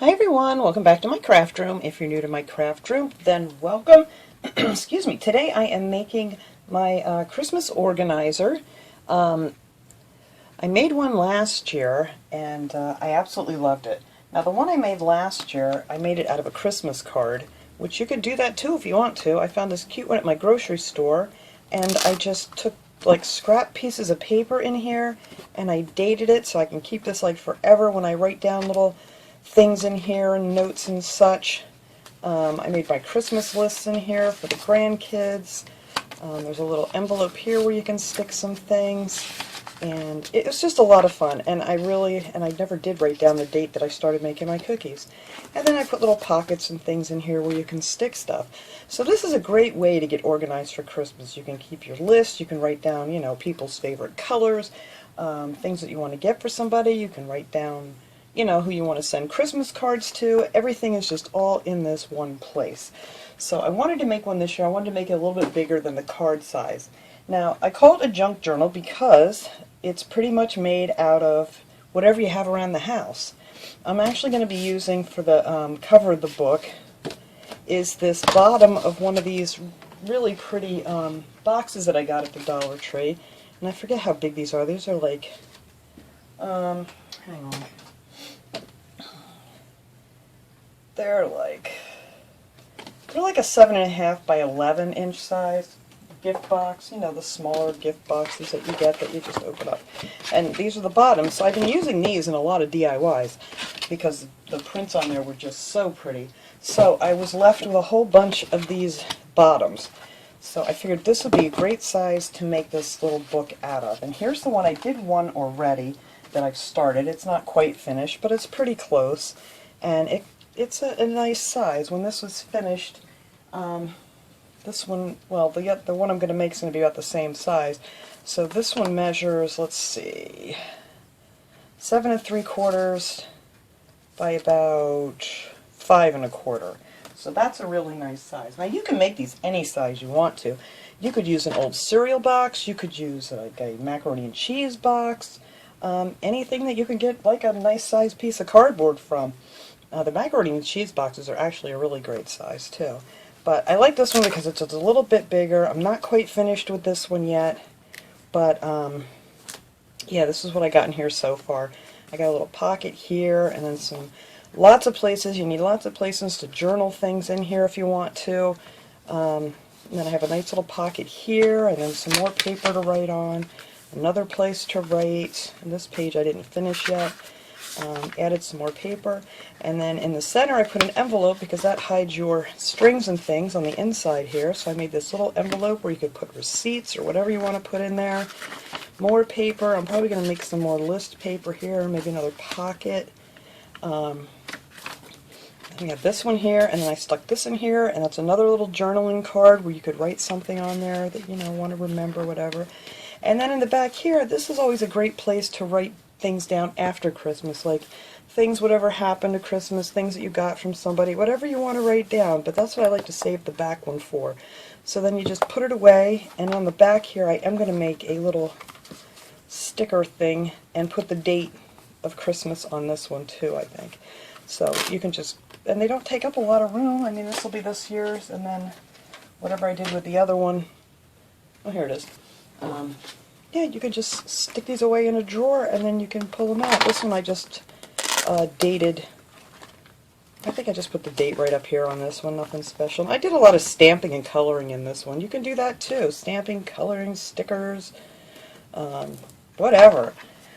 Hi everyone, welcome back to my craft room. If you're new to my craft room, then welcome. Excuse me. Today I am making my Christmas organizer. I made one last year and I absolutely loved it. Now the one I made last year, I made it out of a Christmas card, which you could do that too if you want to. I found this cute one at my grocery store and I just took like scrap pieces of paper in here and I dated it so I can keep this like forever when I write down little things in here and notes and such. I made my Christmas lists in here for the grandkids. There's a little envelope here where you can stick some things, and it was just a lot of fun. And I never did write down the date that I started making my cookies. And then I put little pockets and things in here where you can stick stuff. So this is a great way to get organized for Christmas. You can keep your list. You can write down, you know, people's favorite colors, things that you want to get for somebody. You can write down, you know, who you want to send Christmas cards to. Everything is just all in this one place. So I wanted to make one this year. I wanted to make it a little bit bigger than the card size. Now, I call it a junk journal because it's pretty much made out of whatever you have around the house. I'm actually going to be using for the cover of the book is this bottom of one of these really pretty boxes that I got at the Dollar Tree. And I forget how big these are. These are like, hang on. They're like a 7.5 by 11 inch size gift box. You know, the smaller gift boxes that you get that you just open up. And these are the bottoms. So I've been using these in a lot of DIYs because the prints on there were just so pretty. So I was left with a whole bunch of these bottoms. So I figured this would be a great size to make this little book out of. And here's the one. I did one already that I've started. It's not quite finished, but it's pretty close. And it's a nice size. When this was finished, this one, well, the one I'm going to make is going to be about the same size. So this one measures, let's see, 7 3/4 by about 5 1/4. So that's a really nice size. Now you can make these any size you want to. You could use an old cereal box. You could use like a macaroni and cheese box. Anything that you can get like a nice size piece of cardboard from. The macaroni and cheese boxes are actually a really great size too. But I like this one because it's just a little bit bigger. I'm not quite finished with this one yet. But yeah, this is what I got in here so far. I got a little pocket here and then lots of places. You need lots of places to journal things in here if you want to. And then I have a nice little pocket here and then some more paper to write on. Another place to write. And this page I didn't finish yet. Added some more paper, and then in the center I put an envelope because that hides your strings and things on the inside here. So I made this little envelope where you could put receipts or whatever you want to put in there. More paper. I'm probably going to make some more list paper here, maybe another pocket. I have this one here, and then I stuck this in here, and that's another little journaling card where you could write something on there that you know want to remember, whatever. And then in the back here, this is always a great place to write things down after Christmas, like things, whatever happened to Christmas, things that you got from somebody, whatever you want to write down. But that's what I like to save the back one for. So then you just put it away, and on the back here I am going to make a little sticker thing and put the date of Christmas on this one too, I think. So you can just, and they don't take up a lot of room. I mean, this will be this year's, and then whatever I did with the other one, oh, here it is. Yeah, you can just stick these away in a drawer and then you can pull them out. This one I just dated. I think I just put the date right up here on this one, nothing special. I did a lot of stamping and coloring in this one. You can do that too. Stamping, coloring, stickers, whatever.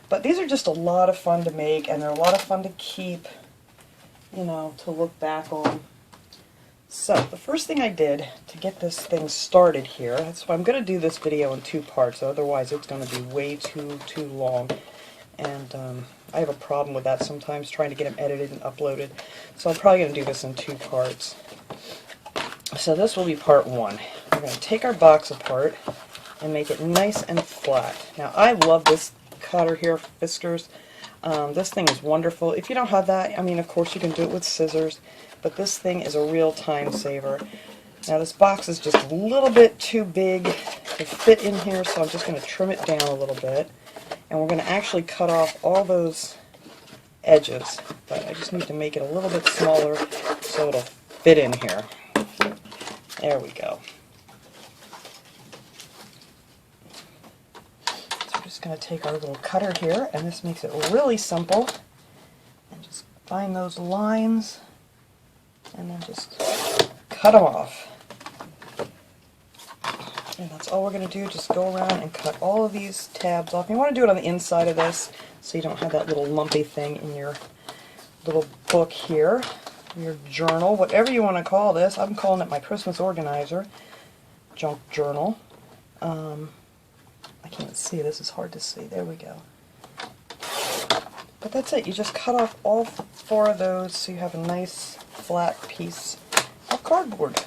But these are just a lot of fun to make, and they're a lot of fun to keep, you know, to look back on. So, the first thing I did to get this thing started here, that's why I'm going to do this video in 2 parts, otherwise it's going to be way too long. And I have a problem with that sometimes, trying to get them edited and uploaded. So I'm probably going to do this in 2 parts. So this will be part 1. We're going to take our box apart and make it nice and flat. Now I love this cutter here, Fiskars. This thing is wonderful. If you don't have that, I mean, of course you can do it with scissors. But this thing is a real time saver. Now this box is just a little bit too big to fit in here, so I'm just going to trim it down a little bit. And we're going to actually cut off all those edges, but I just need to make it a little bit smaller so it'll fit in here. There we go. So we're just going to take our little cutter here, and this makes it really simple, and just find those lines and then just cut them off. And that's all we're going to do, just go around and cut all of these tabs off. You want to do it on the inside of this so you don't have that little lumpy thing in your little book here, your journal, whatever you want to call this. I'm calling it my Christmas organizer, junk journal. I can't see, this is hard to see. There we go. But that's it, you just cut off all 4 of those so you have a nice flat piece of cardboard.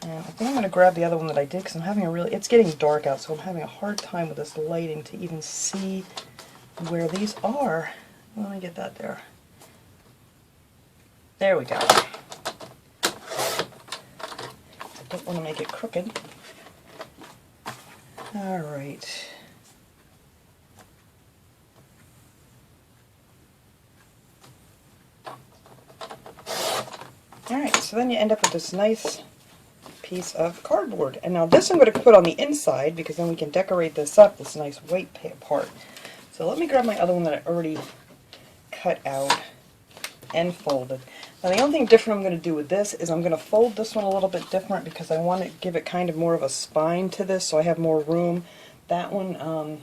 And I think I'm going to grab the other one that I did because I'm having it's getting dark out, so I'm having a hard time with this lighting to even see where these are. Let me get that there. There we go. I don't want to make it crooked. Alright. Alright, so then you end up with this nice piece of cardboard. And now this I'm going to put on the inside because then we can decorate this up, this nice white part. So let me grab my other one that I already cut out and folded. Now the only thing different I'm going to do with this is I'm going to fold this one a little bit different because I want to give it kind of more of a spine to this so I have more room. That one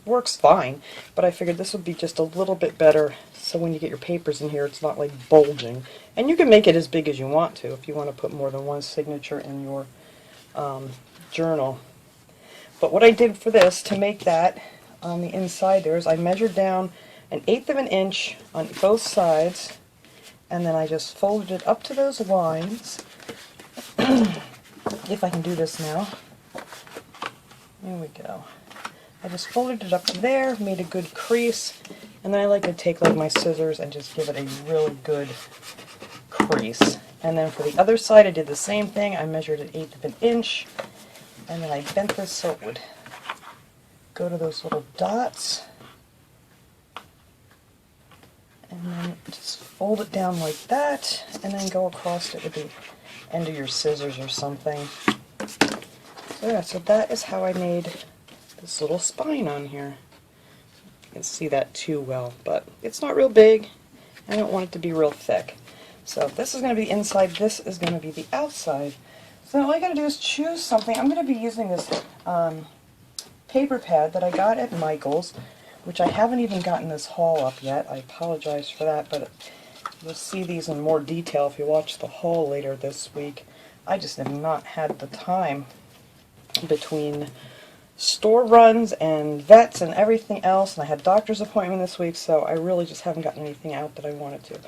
works fine, but I figured this would be just a little bit better so when you get your papers in here it's not like bulging. And you can make it as big as you want to if you want to put more than one signature in your journal. But what I did for this to make that on the inside there is I measured down 1/8 of an inch on both sides, and then I just folded it up to those lines. If I can do this now. There we go. I just folded it up to there, made a good crease, and then I like to take like my scissors and just give it a really good crease. And then for the other side I did the same thing. I measured 1/8 of an inch, and then I bent this so it would go to those little dots. And then just fold it down like that, and then go across it with the end of your scissors or something. So yeah, so that is how I made this little spine on here. You can see that too well, but it's not real big. I don't want it to be real thick. So this is going to be inside, this is going to be the outside. So all I got to do is choose something. I'm going to be using this paper pad that I got at Michael's, which I haven't even gotten this haul up yet. I apologize for that, but you'll see these in more detail if you watch the haul later this week. I just have not had the time between store runs and vets and everything else, and I had a doctor's appointment this week, so I really just haven't gotten anything out that I wanted to.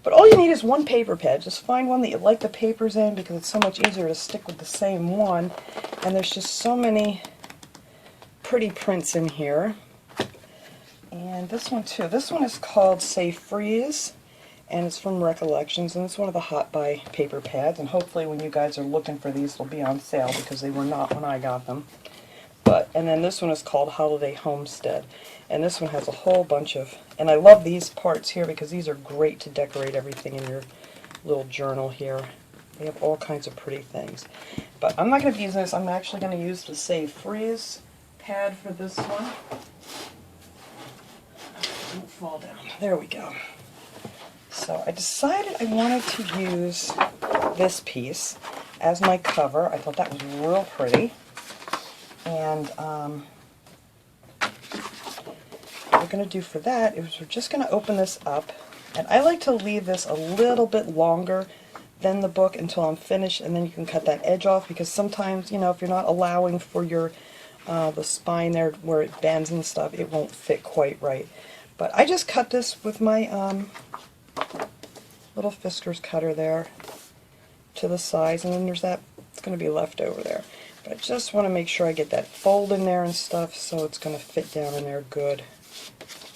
But all you need is one paper pad. Just find one that you like the papers in because it's so much easier to stick with the same one, and there's just so many pretty prints in here. And this one too. This one is called Say Freeze, and it's from Recollections, and it's one of the Hot Buy paper pads, and hopefully when you guys are looking for these they'll be on sale because they were not when I got them. And then this one is called Holiday Homestead, and this one has a whole bunch of, and I love these parts here because these are great to decorate everything in your little journal here. They have all kinds of pretty things. But I'm not going to be using this, I'm actually going to use the Say Freeze pad for this one. Don't fall down. There we go. So I decided I wanted to use this piece as my cover. I thought that was real pretty. And what we're going to do for that is we're just going to open this up. And I like to leave this a little bit longer than the book until I'm finished, and then you can cut that edge off because sometimes, you know, if you're not allowing for your the spine there where it bends and stuff, it won't fit quite right. But I just cut this with my little Fiskars cutter there to the size, and then there's that, it's going to be left over there. But I just want to make sure I get that fold in there and stuff so it's going to fit down in there good.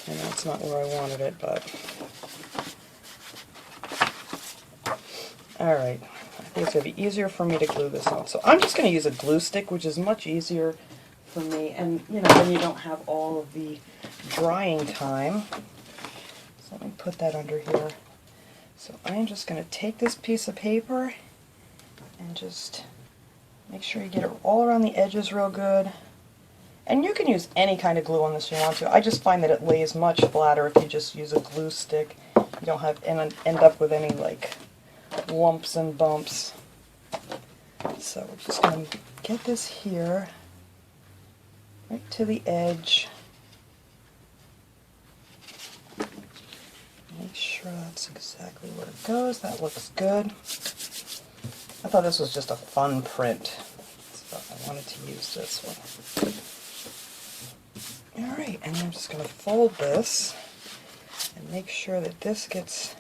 I know it's not where I wanted it, but... Alright, I think it's going to be easier for me to glue this on. So I'm just going to use a glue stick, which is much easier for me, and you know, then you don't have all of the drying time. put that under here. So I'm just going to take this piece of paper and just make sure you get it all around the edges real good. And you can use any kind of glue on this if you want to. I just find that it lays much flatter if you just use a glue stick. You don't have end up with any like lumps and bumps. So we're just going to get this here, right to the edge. Make sure that's exactly where it goes. That looks good. I thought this was just a fun print, so I wanted to use this one. Alright, and I'm just going to fold this and make sure that this gets,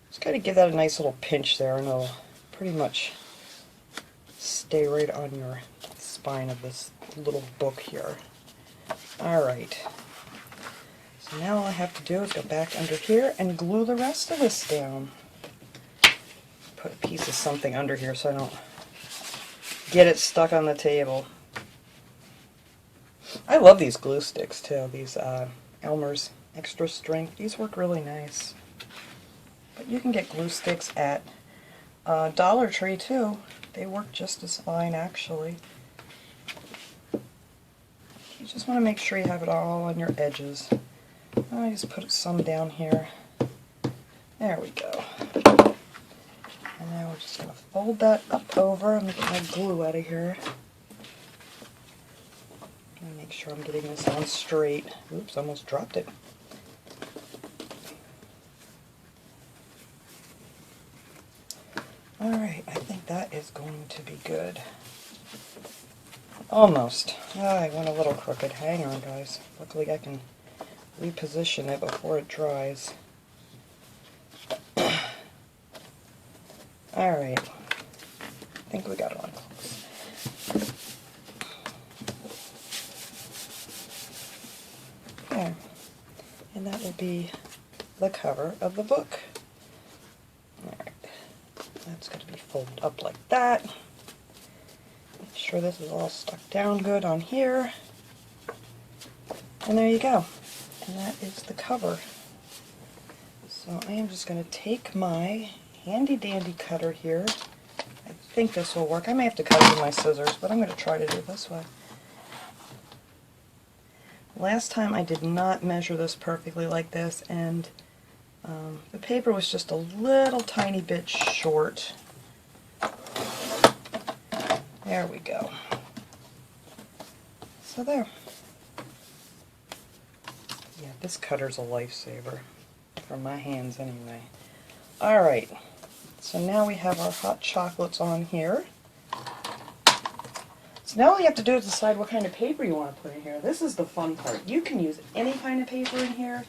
just got to give that a nice little pinch there, and it'll pretty much stay right on your spine of this little book here. Alright. So now all I have to do is go back under here and glue the rest of this down. Put a piece of something under here so I don't get it stuck on the table. I love these glue sticks too, these Elmer's Extra Strength. These work really nice. But you can get glue sticks at Dollar Tree too. They work just as fine actually. You just want to make sure you have it all on your edges. I just put some down here. There we go. And now we're just going to fold that up over. I'm going to get my glue out of here. Let me make sure I'm getting this on straight. Oops, almost dropped it. Alright, I think that is going to be good. Almost. I went a little crooked. Hang on, guys. Luckily I can reposition it before it dries. Alright. I think we got it on close. There. And that will be the cover of the book. Alright. That's going to be folded up like that. Make sure this is all stuck down good on here. And there you go. And that is the cover. So I am just going to take my handy dandy cutter here. I think this will work. I may have to cut it with my scissors, but I'm going to try to do it this way. Last time I did not measure this perfectly like this, and the paper was just a little tiny bit short. There we go. So there. Yeah, this cutter's a lifesaver, for my hands anyway. Alright, so now we have our hot chocolates on here. So now all you have to do is decide what kind of paper you want to put in here. This is the fun part. You can use any kind of paper in here.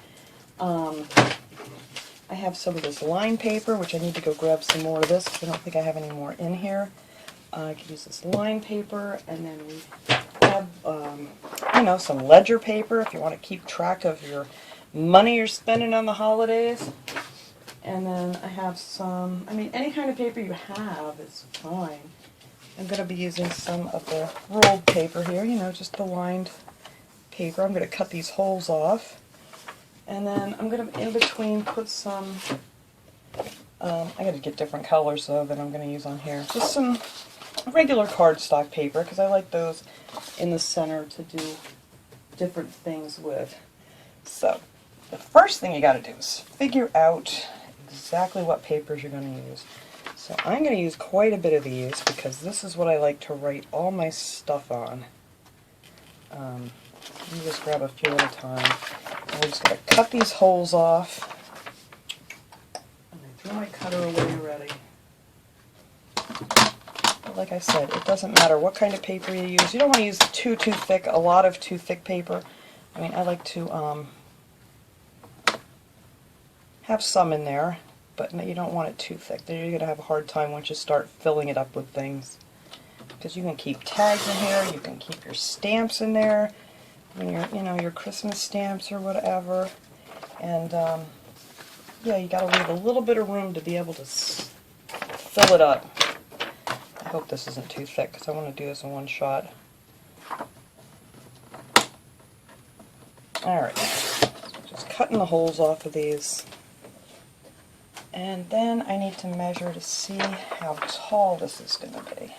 I have some of this lined paper, which I need to go grab some more of this because I don't think I have any more in here. I could use this lined paper, and then we have, you know, some ledger paper if you want to keep track of your money you're spending on the holidays. And then I have some, I mean, any kind of paper you have is fine. I'm going to be using some of the rolled paper here, you know, just the lined paper. I'm going to cut these holes off. And then I'm going to, in between, put some, I got to get different colors though that I'm going to use on here. Just some regular cardstock paper, because I like those in the center to do different things with. So, the first thing you got to do is figure out exactly what papers you're going to use. So I'm going to use quite a bit of these because this is what I like to write all my stuff on. Let me just grab a few at a time. And we're just going to cut these holes off. And I throw my cutter away already. But like I said, it doesn't matter what kind of paper you use. You don't want to use too thick, a lot of too thick paper. I mean, I like to have some in there, but you don't want it too thick. Then you're going to have a hard time once you start filling it up with things. Because you can keep tags in here, you can keep your stamps in there, your Christmas stamps or whatever. And yeah, you got to leave a little bit of room to be able to fill it up. I hope this isn't too thick because I want to do this in one shot. Alright, so just cutting the holes off of these. And then I need to measure to see how tall this is going to be.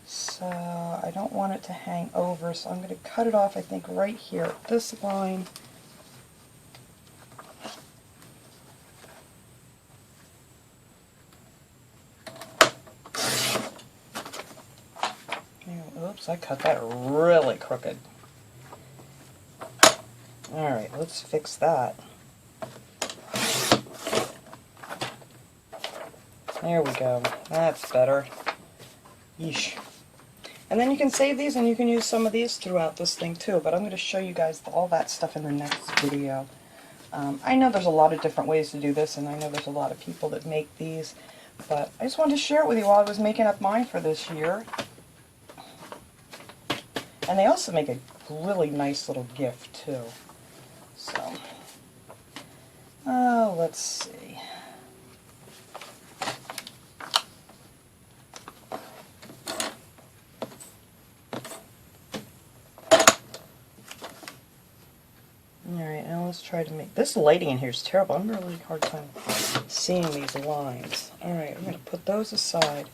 So I don't want it to hang over, so I'm going to cut it off, I think, right here at this line. Oops, I cut that really crooked. Alright, let's fix that. There we go. That's better. Yeesh. And then you can save these and you can use some of these throughout this thing too, but I'm going to show you guys all that stuff in the next video. I know there's a lot of different ways to do this, and I know there's a lot of people that make these, but I just wanted to share it with you while I was making up mine for this year. And they also make a really nice little gift too. So, let's see. Alright, now let's try to make... This lighting in here is terrible. I'm having a really hard time seeing these lines. Alright, I'm going to put those aside.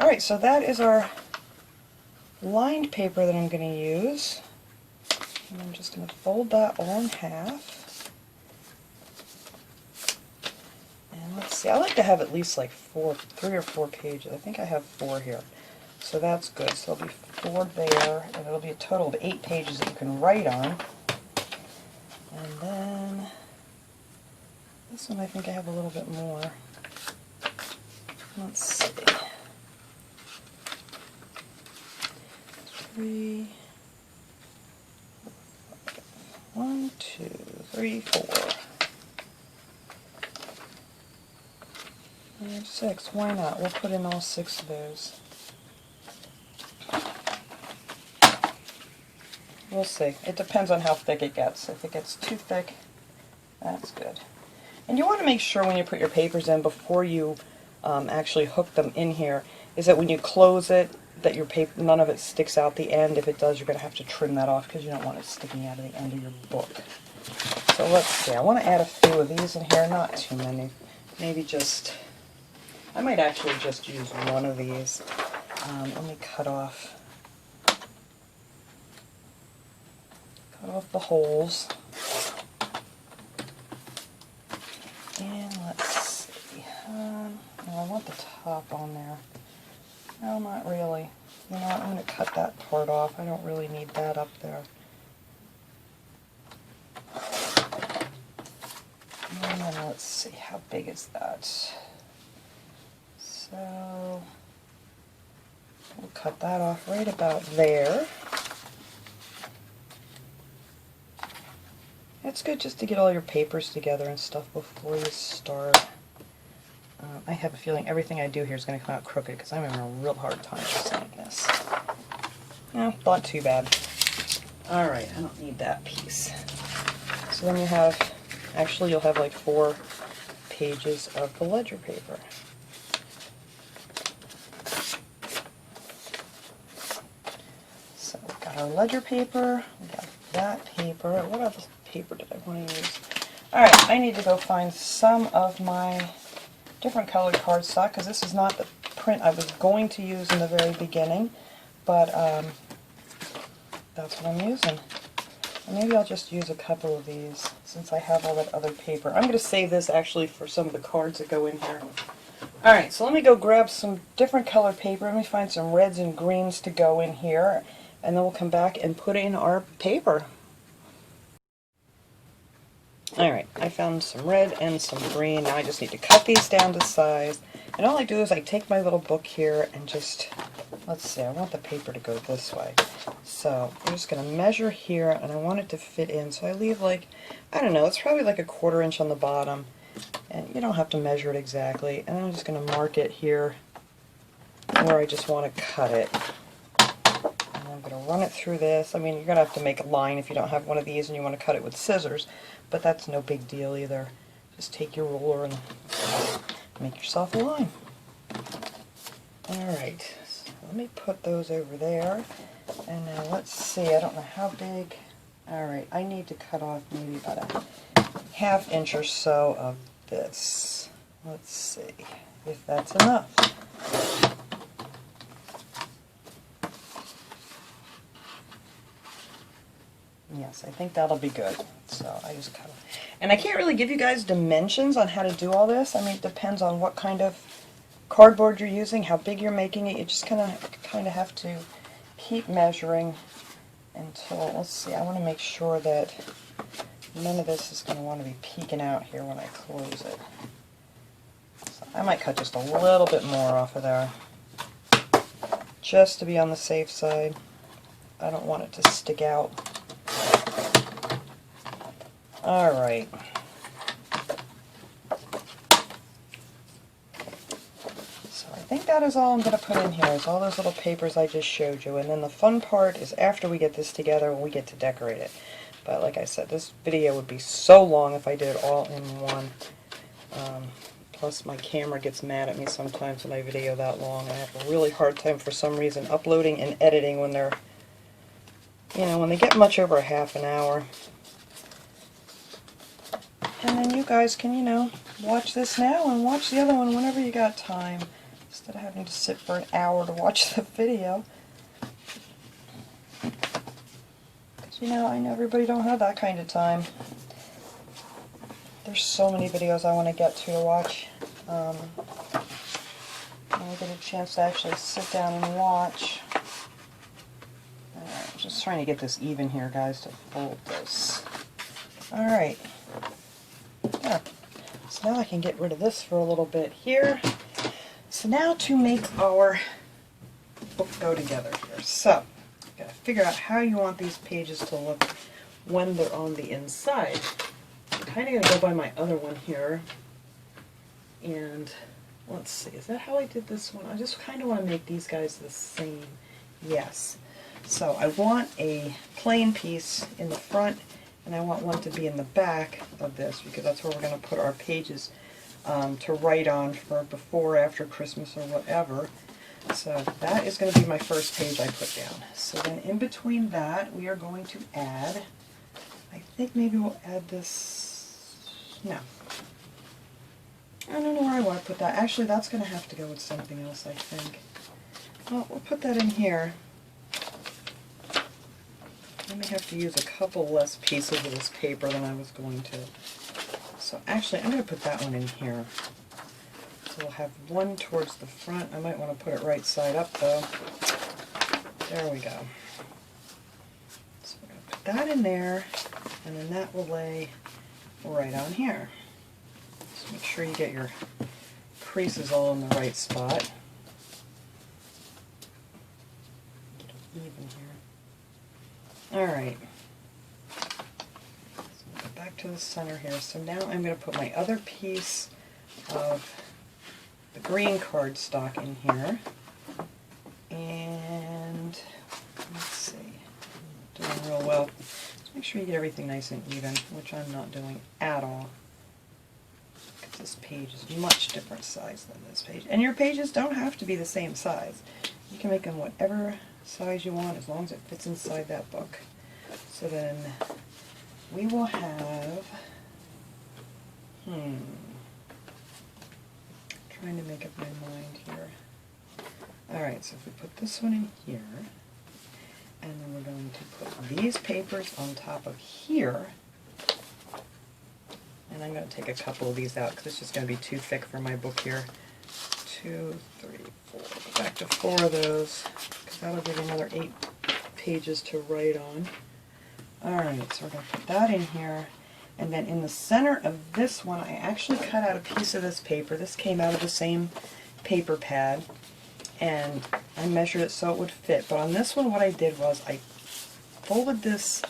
Alright, so that is our lined paper that I'm going to use. And I'm just going to fold that all in half. And let's see, I like to have at least like 3 or 4 pages. I think I have 4 here. So that's good. So there'll be 4 there, and it'll be a total of 8 pages that you can write on. And then this one I think I have a little bit more. Let's see. 3, 1, 2, 3, 4, 5, 6. Why not? We'll put in all 6 of those. We'll see. It depends on how thick it gets. If it gets too thick, that's good. And you want to make sure when you put your papers in before you actually hook them in here, is that when you close it, that your paper, none of it sticks out the end. If it does, you're going to have to trim that off because you don't want it sticking out of the end of your book. So let's see. I want to add a few of these in here, not too many. Maybe just, I might actually just use one of these. Let me cut off the holes. And let's see. I want the top on there. No, not really. You know what, I'm going to cut that part off. I don't really need that up there. And then let's see, how big is that? So, we'll cut that off right about there. It's good just to get all your papers together and stuff before you start. I have a feeling everything I do here is going to come out crooked because I'm having a real hard time saying this. No, not too bad. Alright, I don't need that piece. So then you have, actually you'll have like 4 pages of the ledger paper. So we've got our ledger paper, we've got that paper. What other paper did I want to use? Alright, I need to go find some of my different colored cardstock because this is not the print I was going to use in the very beginning, but that's what I'm using. And maybe I'll just use a couple of these since I have all that other paper. I'm going to save this actually for some of the cards that go in here. Alright, so let me go grab some different colored paper. Let me find some reds and greens to go in here, and then we'll come back and put in our paper. Alright, I found some red and some green. Now I just need to cut these down to size. And all I do is I take my little book here and just, let's see, I want the paper to go this way. So I'm just going to measure here, and I want it to fit in. So I leave like, I don't know, it's probably like a 1/4 inch on the bottom. And you don't have to measure it exactly. And I'm just going to mark it here where I just want to cut it. And I'm going to run it through this. I mean, you're going to have to make a line if you don't have one of these and you want to cut it with scissors. But that's no big deal either. Just take your ruler and make yourself a line. Alright, so let me put those over there. And now let's see, I don't know how big. Alright, I need to cut off maybe about 1/2 inch or so of this. Let's see if that's enough. Yes, I think that'll be good. So I just cut it. And I can't really give you guys dimensions on how to do all this. I mean, it depends on what kind of cardboard you're using, how big you're making it. You just kind of have to keep measuring until, let's see, I want to make sure that none of this is going to want to be peeking out here when I close it. So I might cut just a little bit more off of there, just to be on the safe side. I don't want it to stick out. Alright. So I think that is all I'm going to put in here, is all those little papers I just showed you. And then the fun part is after we get this together, we get to decorate it. But like I said, this video would be so long if I did it all in one. Plus my camera gets mad at me sometimes when I video that long. I have a really hard time for some reason uploading and editing when they're, you know, when they get much over a half an hour. And then you guys can, you know, watch this now and watch the other one whenever you got time, instead of having to sit for an hour to watch the video. Because, you know, I know everybody don't have that kind of time. There's so many videos I want to get to watch. I get a chance to actually sit down and watch. I'm just trying to get this even here, guys, to fold this. Alright. There. So now I can get rid of this for a little bit here. So now to make our book go together here. So, you've got to figure out how you want these pages to look when they're on the inside. I'm kind of going to go by my other one here. And let's see, is that how I did this one? I just kind of want to make these guys the same. Yes. So I want a plain piece in the front, and I want one to be in the back of this, because that's where we're going to put our pages to write on for before, after Christmas, or whatever. So that is going to be my first page I put down. So then in between that, we are going to add, I think maybe we'll add this, no. I don't know where I want to put that. Actually, that's going to have to go with something else, I think. Well, we'll put that in here. I may have to use a couple less pieces of this paper than I was going to. So actually, I'm going to put that one in here. So we'll have one towards the front. I might want to put it right side up, though. There we go. So we're going to put that in there, and then that will lay right on here. Just make sure you get your creases all in the right spot. Get it even here. Alright, so we'll go back to the center here. So now I'm going to put my other piece of the green cardstock in here. And let's see, I'm doing real well. Just make sure you get everything nice and even, which I'm not doing at all. Because this page is much different size than this page. And your pages don't have to be the same size. You can make them whatever size you want, as long as it fits inside that book. So then we will have, trying to make up my mind here. Alright, so if we put this one in here, and then we're going to put these papers on top of here, and I'm going to take a couple of these out because it's just going to be too thick for my book here. 2, 3, 4, go back to 4 of those, because that'll give you another 8 pages to write on. Alright, so we're going to put that in here, and then in the center of this one, I actually cut out a piece of this paper. This came out of the same paper pad, and I measured it so it would fit. But on this one, what I did was I folded this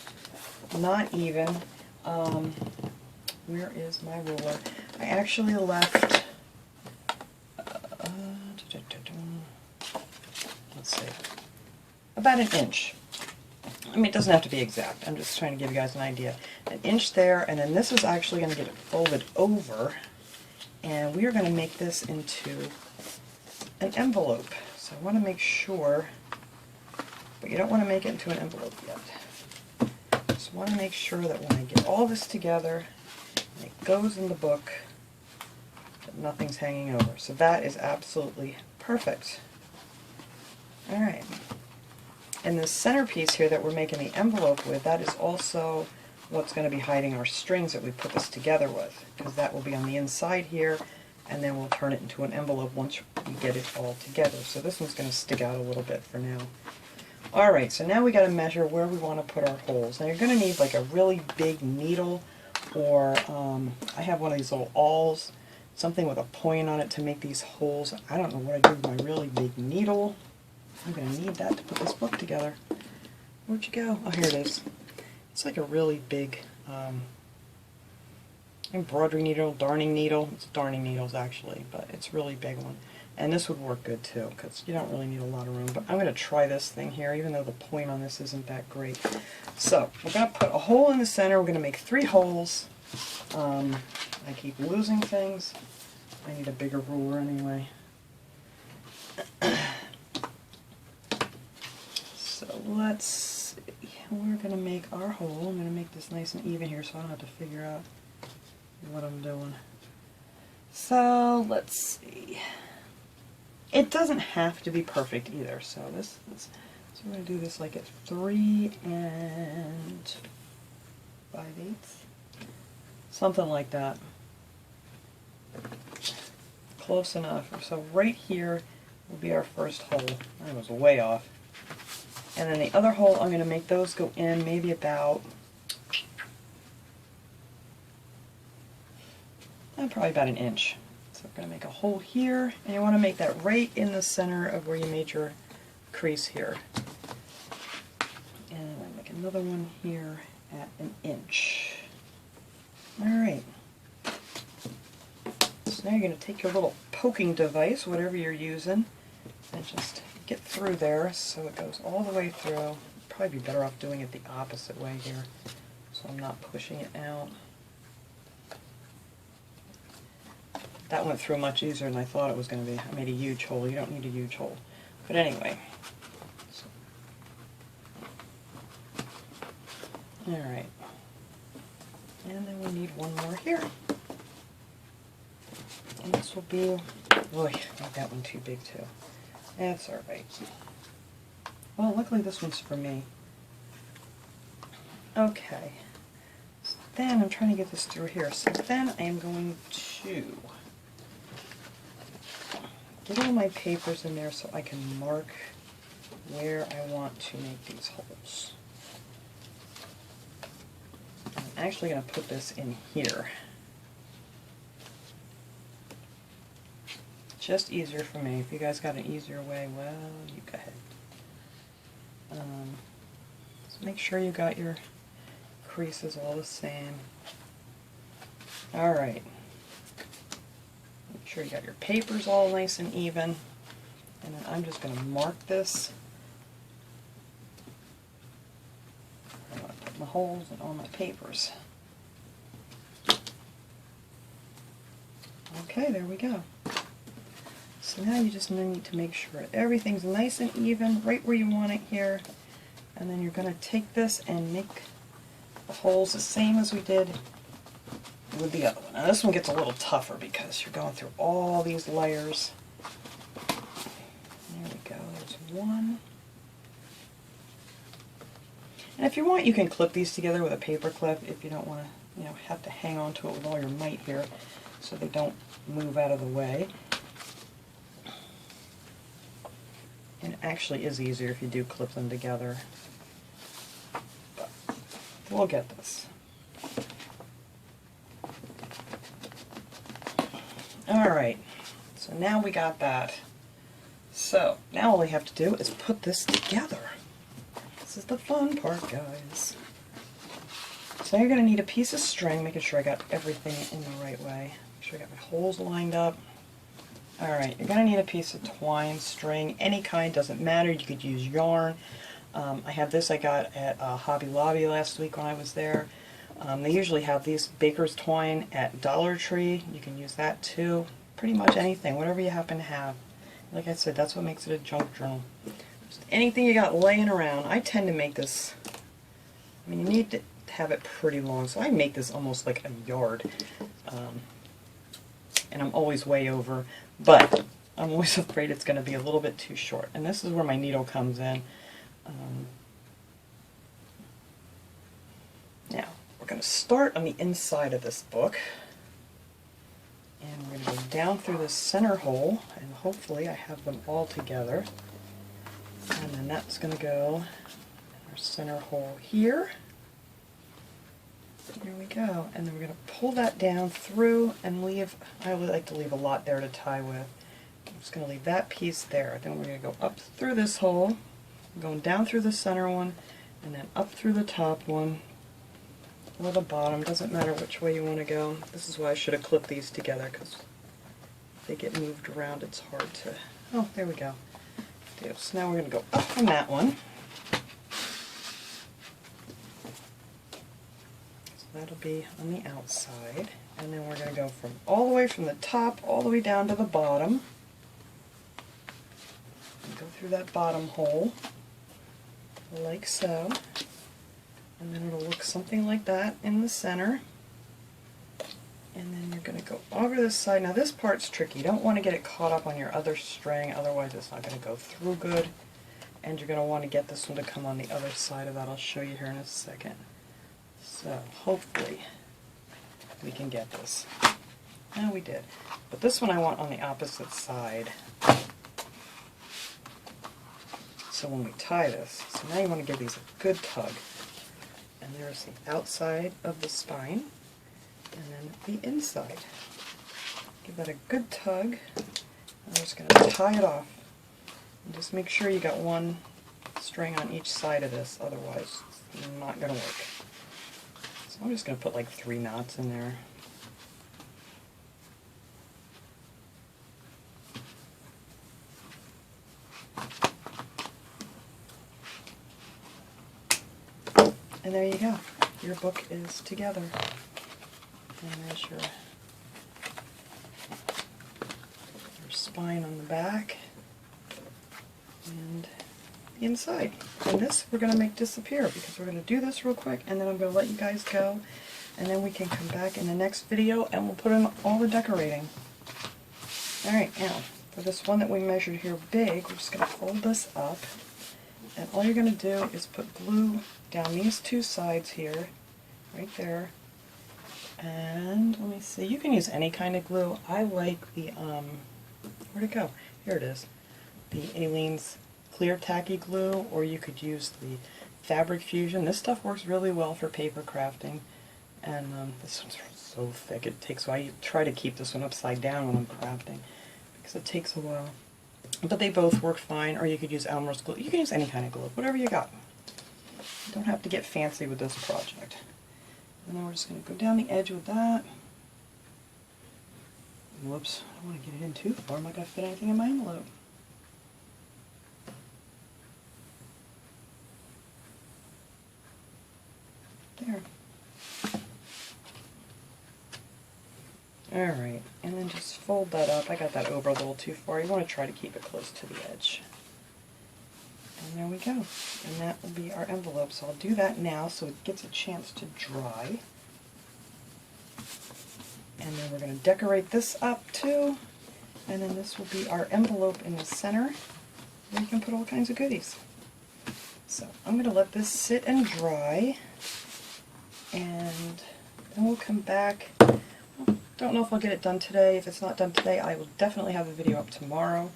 not even. Where is my ruler? I actually left, let's see, about an inch. I mean, it doesn't have to be exact. I'm just trying to give you guys an idea. An inch there, and then this is actually going to get it folded over, and we are going to make this into an envelope. So I want to make sure, but you don't want to make it into an envelope yet. Just want to make sure that when I get all this together, I goes in the book, but nothing's hanging over. So that is absolutely perfect. Alright. And the centerpiece here that we're making the envelope with, that is also what's going to be hiding our strings that we put this together with, because that will be on the inside here, and then we'll turn it into an envelope once we get it all together. So this one's going to stick out a little bit for now. Alright, so now we got to measure where we want to put our holes. Now you're going to need like a really big needle, or I have one of these little awls, something with a point on it to make these holes. I don't know what I do with my really big needle. I'm going to need that to put this book together. Where'd you go? Oh, here it is. It's like a really big embroidery needle, darning needle. It's darning needles actually, but it's a really big one. And this would work good too, because you don't really need a lot of room. But I'm going to try this thing here, even though the point on this isn't that great. So, we're going to put a hole in the center. We're going to make 3 holes. I keep losing things. I need a bigger ruler anyway. So let's see. We're going to make our hole. I'm going to make this nice and even here so I don't have to figure out what I'm doing. So let's see. It doesn't have to be perfect either. So so we're going to do this like at 3 5/8, something like that. Close enough. So right here will be our first hole. I was way off. And then the other hole, I'm going to make those go in maybe about, probably about 1 inch. So we're going to make a hole here, and you want to make that right in the center of where you made your crease here. And I'm going to make another one here at 1 inch. Alright. So now you're going to take your little poking device, whatever you're using, and just get through there so it goes all the way through. Probably be better off doing it the opposite way here, so I'm not pushing it out. That went through much easier than I thought it was going to be. I made a huge hole. You don't need a huge hole. But anyway. Alright. And then we need one more here. And this will be... Oh, I made that one too big too. That's alright. Well, luckily this one's for me. Okay. So then I'm trying to get this through here. So then I am going to get all my papers in there so I can mark where I want to make these holes. I'm actually going to put this in here. Just easier for me. If you guys got an easier way, well, you go ahead. So make sure you got your creases all the same. Alright. Make sure you got your papers all nice and even. And then I'm just going to mark this. I'm going to put my holes in all my papers. Okay, there we go. So now you just need to make sure everything's nice and even, right where you want it here. And then you're going to take this and make the holes the same as we did with the other one. Now this one gets a little tougher because you're going through all these layers. There we go, there's one. And if you want, you can clip these together with a paper clip if you don't want to, have to hang on to it with all your might here so they don't move out of the way. And it actually is easier if you do clip them together. But we'll get this. Alright, so now we got that. So, now all we have to do is put this together. This is the fun part, guys. So now you're going to need a piece of string, making sure I got everything in the right way. Make sure I got my holes lined up. Alright, you're going to need a piece of twine, string, any kind, doesn't matter. You could use yarn. I have this I got at Hobby Lobby last week when I was there. They usually have these baker's twine at Dollar Tree. You can use that too. Pretty much anything, whatever you happen to have. Like I said, that's what makes it a junk journal. Just anything you got laying around. I tend to make this, you need to have it pretty long, so I make this almost like a yard. And I'm always way over, but I'm always afraid it's going to be a little bit too short. And this is where my needle comes in. Now, we're going to start on the inside of this book. And we're going to go down through this center hole, and hopefully I have them all together. And then that's going to go in our center hole here. There we go. And then we're going to pull that down through and leave, I would like to leave a lot there to tie with. I'm just going to leave that piece there. Then we're going to go up through this hole, going down through the center one, and then up through the top one, or the bottom. Doesn't matter which way you want to go. This is why I should have clipped these together, because if they get moved around, it's hard to... Oh, there we go. So now we're going to go up from that one. That'll be on the outside, and then we're going to go from all the way from the top all the way down to the bottom, and go through that bottom hole like so, and then it'll look something like that in the center. And then you're going to go over this side. Now this part's tricky. You don't want to get it caught up on your other string, otherwise it's not going to go through good, and you're going to want to get this one to come on the other side of that. I'll show you here in a second. So hopefully we can get this. No, we did. But this one I want on the opposite side. So when we tie this, so now you want to give these a good tug. And there's the outside of the spine, and then the inside. Give that a good tug. I'm just going to tie it off. And just make sure you got one string on each side of this, otherwise it's not going to work. So I'm just going to put like 3 knots in there. And there you go. Your book is together. And there's your spine on the back and the inside. And this we're going to make disappear, because we're going to do this real quick, and then I'm going to let you guys go, and then we can come back in the next video and we'll put in all the decorating. Alright, now for this one that we measured here big, we're just going to fold this up, and all you're going to do is put glue down these 2 sides here, right there. And let me see, you can use any kind of glue. I like the, where'd it go? Here it is. The Aleene's clear tacky glue, or you could use the Fabric Fusion. This stuff works really well for paper crafting. And this one's so thick, it takes, I try to keep this one upside down when I'm crafting, because it takes a while. But they both work fine, or you could use Elmer's glue. You can use any kind of glue, whatever you got. You don't have to get fancy with this project. And then we're just going to go down the edge with that. Whoops, I don't want to get it in too far. I'm not going to fit anything in my envelope. There. Alright, and then just fold that up. I got that over a little too far. You want to try to keep it close to the edge. And there we go. And that will be our envelope. So I'll do that now so it gets a chance to dry. And then we're going to decorate this up too. And then this will be our envelope in the center, where you can put all kinds of goodies. So I'm going to let this sit and dry. And then we'll come back. Don't know if I'll get it done today. If it's not done today, I will definitely have a video up tomorrow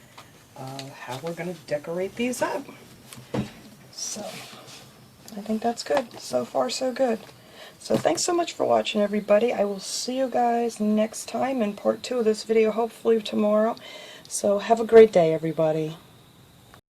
of how we're going to decorate these up. So, I think that's good. So far, so good. So thanks so much for watching, everybody. I will see you guys next time in part 2 of this video, hopefully tomorrow. So have a great day, everybody.